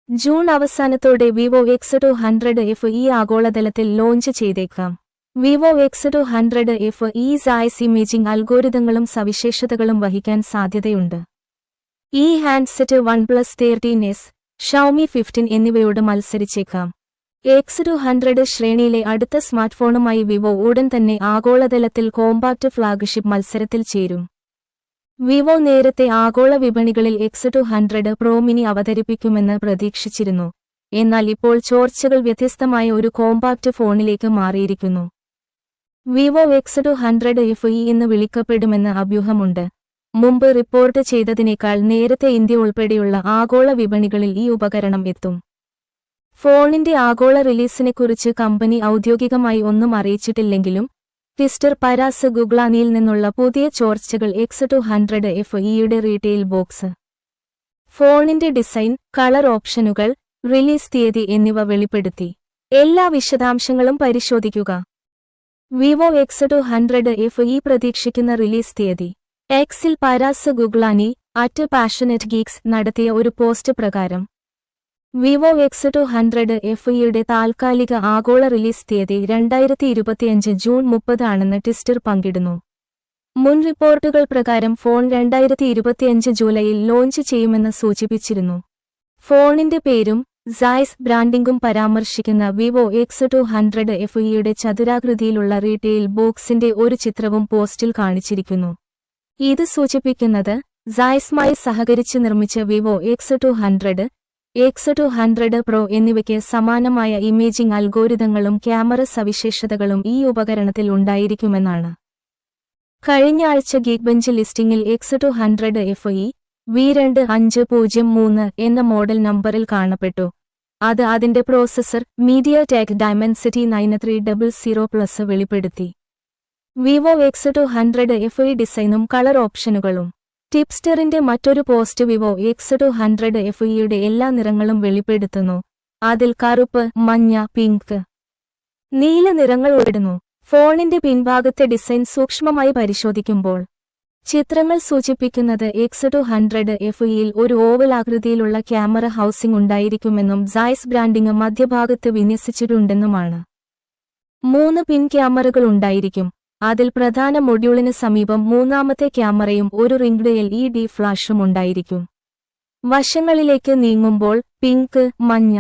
June അവസാനത്തോടെ Vivo X200 FE ആഗോളതലത്തിൽ launch ചെയ്തേക്കാം. വിവോ X200 FE സായ്സ് ഇമേജിംഗ് അൽഗോരിതങ്ങളും സവിശേഷതകളും വഹിക്കാൻ സാധ്യതയുണ്ട്. ഈ handset OnePlus 13s, Xiaomi 15 എന്നിവയോട് മത്സരിച്ചേക്കാം. X200 ശ്രേണിയിലെ അടുത്ത സ്മാർട്ട്ഫോണുമായി വിവോ ഉടൻ തന്നെ ആഗോളതലത്തിൽ കോമ്പാക്ട് ഫ്ലാഗ്ഷിപ്പ് മത്സരത്തിൽ ചേരും. വിവോ നേരത്തെ ആഗോള വിപണികളിൽ X200 Pro Mini അവതരിപ്പിക്കുമെന്ന് പ്രതീക്ഷിച്ചിരുന്നു. എന്നാൽ ഇപ്പോൾ ചോർച്ചകൾ വ്യത്യസ്തമായ ഒരു കോമ്പാക്ട് ഫോണിലേക്ക് മാറിയിരിക്കുന്നു. വിവോ X200 FE എന്ന് വിളിക്കപ്പെടുമെന്ന് അഭ്യൂഹമുണ്ട്. മുമ്പ് റിപ്പോർട്ട് ചെയ്തതിനേക്കാൾ നേരത്തെ ഇന്ത്യ ഉൾപ്പെടെയുള്ള ആഗോള വിപണികളിൽ ഈ ഉപകരണം എത്തും. ഫോണിന്റെ ആഗോള റിലീസിനെക്കുറിച്ച് കമ്പനി ഔദ്യോഗികമായി ഒന്നും അറിയിച്ചിട്ടില്ലെങ്കിലും ട്വിസ്റ്റർ പരാസ് ഗുഗ്ലാനിയിൽ നിന്നുള്ള പുതിയ ചോർച്ചകൾ X200 FEയുടെ റീറ്റെയിൽ ബോക്സ്, ഫോണിന്റെ ഡിസൈൻ, കളർ ഓപ്ഷനുകൾ, റിലീസ് തീയതി എന്നിവ വെളിപ്പെടുത്തി. എല്ലാ വിശദാംശങ്ങളും പരിശോധിക്കുക. വിവോ X200 FE പ്രതീക്ഷിക്കുന്ന റിലീസ് തീയതി. എക്സിൽ പരാസ് ഗുഗ്ലാനി @passionatgeeks നടത്തിയ ഒരു പോസ്റ്റ് പ്രകാരം വിവോ X200 FEയുടെ താൽക്കാലിക ആഗോള റിലീസ് തീയതി 2025 ജൂൺ 30 ആണെന്ന് ട്വിസ്റ്റർ പങ്കിടുന്നു. മുൻ റിപ്പോർട്ടുകൾ പ്രകാരം ഫോൺ 2025 ജൂലൈയിൽ ലോഞ്ച് ചെയ്യുമെന്ന് സൂചിപ്പിച്ചിരുന്നു. ഫോണിന്റെ പേരും സായ്സ് ബ്രാൻഡിംഗും പരാമർശിക്കുന്ന വിവോ X200 FEയുടെ ചതുരാകൃതിയിലുള്ള റീറ്റെയിൽ ബോക്സിന്റെ ഒരു ചിത്രവും പോസ്റ്റിൽ കാണിച്ചിരിക്കുന്നു. ഇത് സൂചിപ്പിക്കുന്നത് സായ്സുമായി സഹകരിച്ച് നിർമ്മിച്ച വിവോ X200 Pro എന്നിവയ്ക്ക് സമാനമായ ഇമേജിംഗ് അൽഗോരിതങ്ങളും ക്യാമറ സവിശേഷതകളും ഈ ഉപകരണത്തിൽ ഉണ്ടായിരിക്കുമെന്നാണ്. കഴിഞ്ഞ ആഴ്ച ഗീക്ബെഞ്ച് ലിസ്റ്റിംഗിൽ X200 FE V2503 എന്ന മോഡൽ നമ്പറിൽ കാണപ്പെട്ടു. അത് അതിന്റെ പ്രോസസർ MediaTek Dimensity 9300 വെളിപ്പെടുത്തി. വിവോ X200 FE ഡിസൈനും കളർ ഓപ്ഷനുകളും. ടിപ്സ്റ്ററിന്റെ മറ്റൊരു പോസ്റ്റ് വിവോ X200 FEയുടെ എല്ലാ നിറങ്ങളും വെളിപ്പെടുത്തുന്നു. അതിൽ കറുപ്പ്, മഞ്ഞ, പിങ്ക്, നീല നിറങ്ങൾ ഉൾപ്പെടുന്നു. ഫോണിന്റെ പിൻഭാഗത്തെ ഡിസൈൻ സൂക്ഷ്മമായി പരിശോധിക്കുമ്പോൾ ചിത്രങ്ങൾ സൂചിപ്പിക്കുന്നത് X200 FEയിൽ ഒരു ഓവൽ ആകൃതിയിലുള്ള ക്യാമറ ഹൌസിംഗ് ഉണ്ടായിരിക്കുമെന്നും സായ്സ് ബ്രാൻഡിംഗ് മധ്യഭാഗത്ത് വിന്യസിച്ചിട്ടുണ്ടെന്നുമാണ്. 3 പിൻ ക്യാമറകൾ ഉണ്ടായിരിക്കും. അതിൽ പ്രധാന മൊഡ്യൂളിന് സമീപം മൂന്നാമത്തെ ക്യാമറയും ഒരു റിംഗ്ഡ് LED ഫ്ലാഷും ഉണ്ടായിരിക്കും. വശങ്ങളിലേക്ക് നീങ്ങുമ്പോൾ പിങ്ക്, മഞ്ഞ,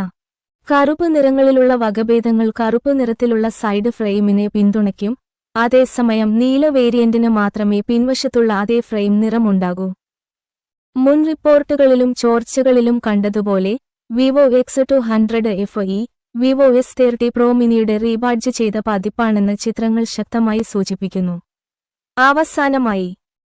കറുപ്പ് നിറങ്ങളിലുള്ള വകഭേദങ്ങൾ കറുപ്പ് നിറത്തിലുള്ള സൈഡ് ഫ്രെയിമിനെ പിന്തുണയ്ക്കും. അതേസമയം നീല വേരിയന്റിന് മാത്രമേ പിൻവശത്തുള്ള അതേ ഫ്രെയിം നിറമുണ്ടാകൂ. മുൻ റിപ്പോർട്ടുകളിലും ചോർച്ചകളിലും കണ്ടതുപോലെ Vivo X200 FE Vivo S30 Pro Miniയുടെ റീബാഡ്ജ് ചെയ്ത പതിപ്പാണെന്ന് ചിത്രങ്ങൾ ശക്തമായി സൂചിപ്പിക്കുന്നു. അവസാനമായി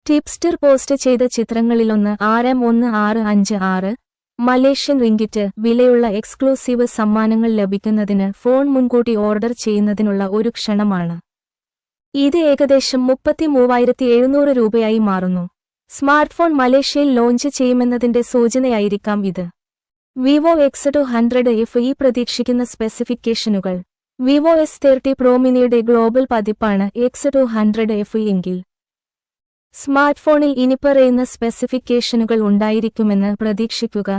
ടിപ്സ്റ്റർ പോസ്റ്റ് ചെയ്ത ചിത്രങ്ങളിലൊന്ന് RM1656 മലേഷ്യൻ റിംഗിറ്റ് വിലയുള്ള എക്സ്ക്ലൂസീവ് സമ്മാനങ്ങൾ ലഭിക്കുന്നതിന് ഫോൺ മുൻകൂട്ടി ഓർഡർ ചെയ്യുന്നതിനുള്ള ഒരു ക്ഷണമാണ്. ഇത് ഏകദേശം 33,700 രൂപയായി മാറുന്നു. സ്മാർട്ട്ഫോൺ മലേഷ്യയിൽ ലോഞ്ച് ചെയ്യുമെന്നതിന്റെ സൂചനയായിരിക്കാം ഇത്. വിവോ X200 FE പ്രതീക്ഷിക്കുന്ന സ്പെസിഫിക്കേഷനുകൾ. വിവോ S30 Pro Miniയുടെ ഗ്ലോബൽ പതിപ്പാണ് X200 FE എങ്കിൽ സ്മാർട്ട്ഫോണിൽ ഇനിപ്പറയുന്ന സ്പെസിഫിക്കേഷനുകൾ ഉണ്ടായിരിക്കുമെന്ന് പ്രതീക്ഷിക്കുക.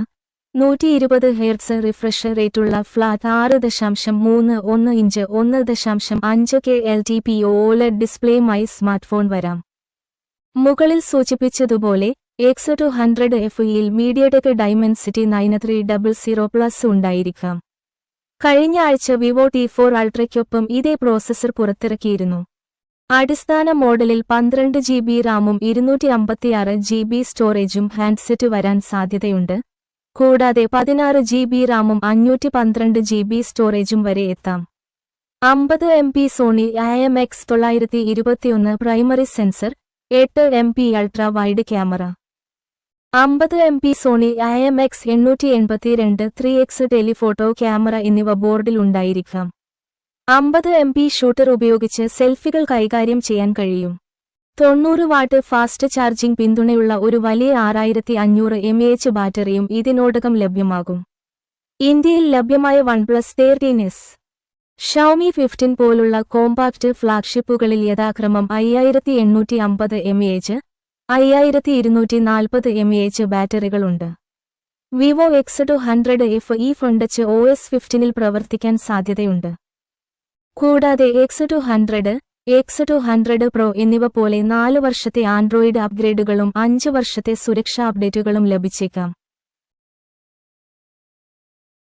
120 Hz റിഫ്രഷ് റേറ്റുള്ള flat 6.31 inch 1.5K LTPO OLED ഡിസ്പ്ലേയുമായി സ്മാർട്ട്ഫോൺ വരാം. മുകളിൽ സൂചിപ്പിച്ചതുപോലെ X200 FEയിൽ MediaTek Dimensity 9300 ഉണ്ടായിരിക്കാം. കഴിഞ്ഞ ആഴ്ച വിവോ T4 Ultraയ്ക്കൊപ്പം ഇതേ പ്രോസസർ പുറത്തിറക്കിയിരുന്നു. അടിസ്ഥാന മോഡലിൽ 12 GB റാമും 256 GB സ്റ്റോറേജും ഹാൻഡ്സെറ്റ് വരാൻ സാധ്യതയുണ്ട്. കൂടാതെ 16 GB റാമും 512 GB സ്റ്റോറേജും വരെ എത്താം. 50 MP Sony IMX921 primary sensor, 8 MP ultra wide camera, 50 MP Sony IMX882 3x telephoto camera എന്നിവ ബോർഡിൽ ഉണ്ടായിരിക്കാം. 50 MP ഷൂട്ടർ ഉപയോഗിച്ച് സെൽഫികൾ കൈകാര്യം ചെയ്യാൻ കഴിയും. 90 വാട്ട് ഫാസ്റ്റ് ചാർജിംഗ് പിന്തുണയുള്ള ഒരു വലിയ 6500 mAh ബാറ്ററിയും ഇതിനോടകം ലഭ്യമാകും. ഇന്ത്യയിൽ ലഭ്യമായ OnePlus 13s, Xiaomi 15 പോലുള്ള കോമ്പാക്ട് ഫ്ലാഗ്ഷിപ്പുകളിൽ യഥാക്രമം 5850 mAh, 5240 mAh ബാറ്ററികളുണ്ട്. വിവോ X200F ഈ ഫോൺ ടച്ച് OS 15-ൽ പ്രവർത്തിക്കാൻ സാധ്യതയുണ്ട്. കൂടാതെ X200, X200 Pro എന്നിവ പോലെ 4 വർഷത്തെ ആൻഡ്രോയിഡ് അപ്ഗ്രേഡുകളും 5 വർഷത്തെ സുരക്ഷാ അപ്ഡേറ്റുകളും ലഭിച്ചേക്കാം.